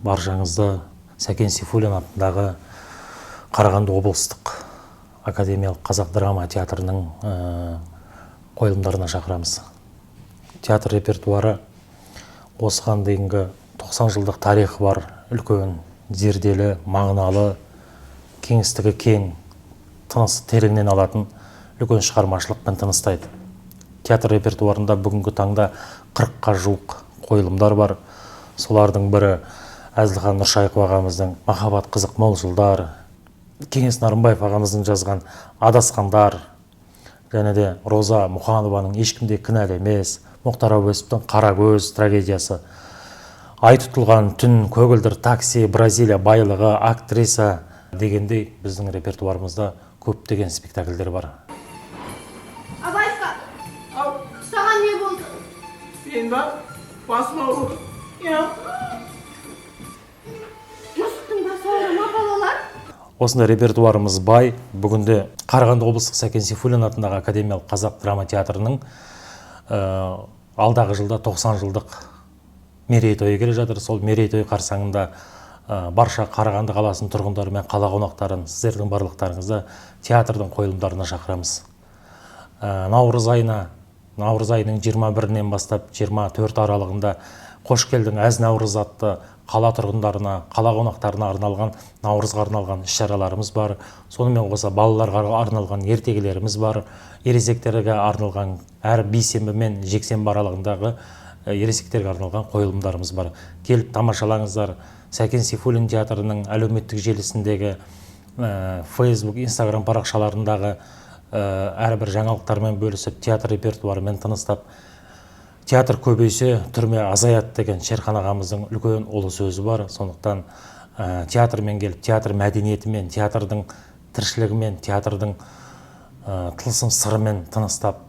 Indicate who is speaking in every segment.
Speaker 1: баршаңызды Сәкен Сейфуллин атындағы Қарағанды облыстық академиялық қазақ драма театрының қойылымдарына шақырамыз. Театр репертуары осыған дейінгі 90 жылдық тарихы бар үлкен, зерделі, мағыналы, кеңістігі кең, тынысы тереңнен алатын үлкен шығармашылықпен тыныстайды. Театр репертуарында бүгінгі таңда 40-қа жуық қойылымдар бар. Солардың бірі Әзілхан Нұршайықов ағамыздың «Махаббат қызық мол жылдар», Кеңес Нарымбаев ағамыздың жазған «Адасқандар», және де Роза Мұханованың «Ешкімде кінәлі емес», Мұхтар Әуезовтің «Қара көз» трагедиясы, «Ай тұтылған түн», «Көгілдір такси», «Бразилия байлығы», «Актриса» дегендей біздің репертуарымызда көптеген спектакльдер бар.
Speaker 2: Абайқа, саған не болды?
Speaker 3: Сен ба? Басым ауыр.
Speaker 2: Мысықтың басы ауыр ма, балалар?
Speaker 1: Осындай репертуарымыз бай. Бүгінде Қарағанды облыстық Сәкен Сейфуллин атындағы академиялық қазақ драма театрының алдағы жылда 90 жылдық мерейтойы келе жатыр. Сол мерейтой қарсаңында барша Қарағанды қаласының тұрғындары мен қала қонақтарын, сіздердің барлықтарыңызды театрдың қойылымдарына шақырамыз. Наурыз айының 21-нен бастап 24 аралығында «Қош келдің әз наурыз» атты қала тұрғындарына, қала қонақтарына арналған, наурызға арналған іс-шараларымыз бар. Сонымен қоса балаларға арналған ертегілеріміз бар. Ересектерге арналған әр бейсенбі мен жексенбі аралығындағы ересектерге арналған қойылымдарымыз бар. Келіп тамашалаңыздар. Сәкен Сейфуллин театрының әлеуметтік желісіндегі Facebook, Instagram парақшаларындағы әрбір жаңалықтармен бөлісіп, театр репертуарымен тыныстап, театр көбейсе, түрме азаят деген Шерхан ағамыздың үлкен ұлы сөзі бар. Сондықтан театрмен келіп, театр мәдениетімен, театрдың тіршілігімен, театрдың тылсым сырымен тыныстап,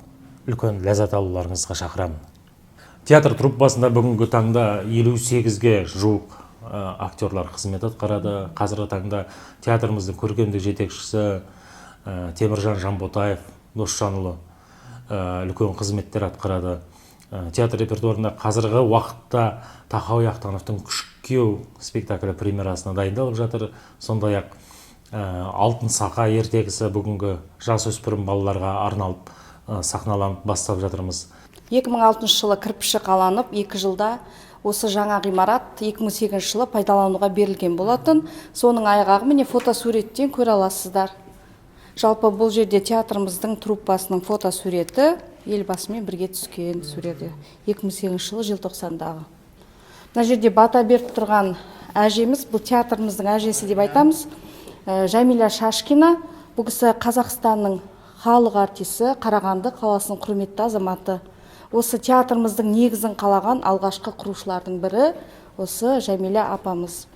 Speaker 1: үлкен ләззат алуларыңызға шақырамын. Театр труппасында бүгінгі таңда 58-ге жуық актерлар қызмет атқарады. Қазіргі таңда театрымыздың көркемдік жетекшісі Теміржан Жанботаев, Досжанұлы үлкен қызметтер атқарады. Театр репертуарында қазіргі уақытта Тахауи Ахтановтың «Күшік күйеу» спектаклі премьерасына дайындалып жатыр. Сондай-ақ «Алтын сақа» ертегісі бүгінгі жасөспірім балаларға арналып сахналанып бастап жатырмыз.
Speaker 4: 2006 жылы кірпіші қаланып, 2 жылда осы жаңа ғимарат 2008 жылы пайдалануға берілген болатын. Соның айғағы міне фотосуреттен көре аласыздар. Жалпы бұл жерде театрымыздың труппасының фотосуреті елбасымен бірге түскен суреті 2008 жылы желтоқсандағы. Мына жерде бата беріп тұрған әжеміз, бұл театрымыздың әжесі деп айтамыз, Жәмиля Шашкина. Бұл кісі Қазақстанның халық артисі, Қарағанды қаласының құрметті азаматы. Осы театрымыздың негізін қалаған алғашқы құрушылардың бірі осы Жәмиля апамыз.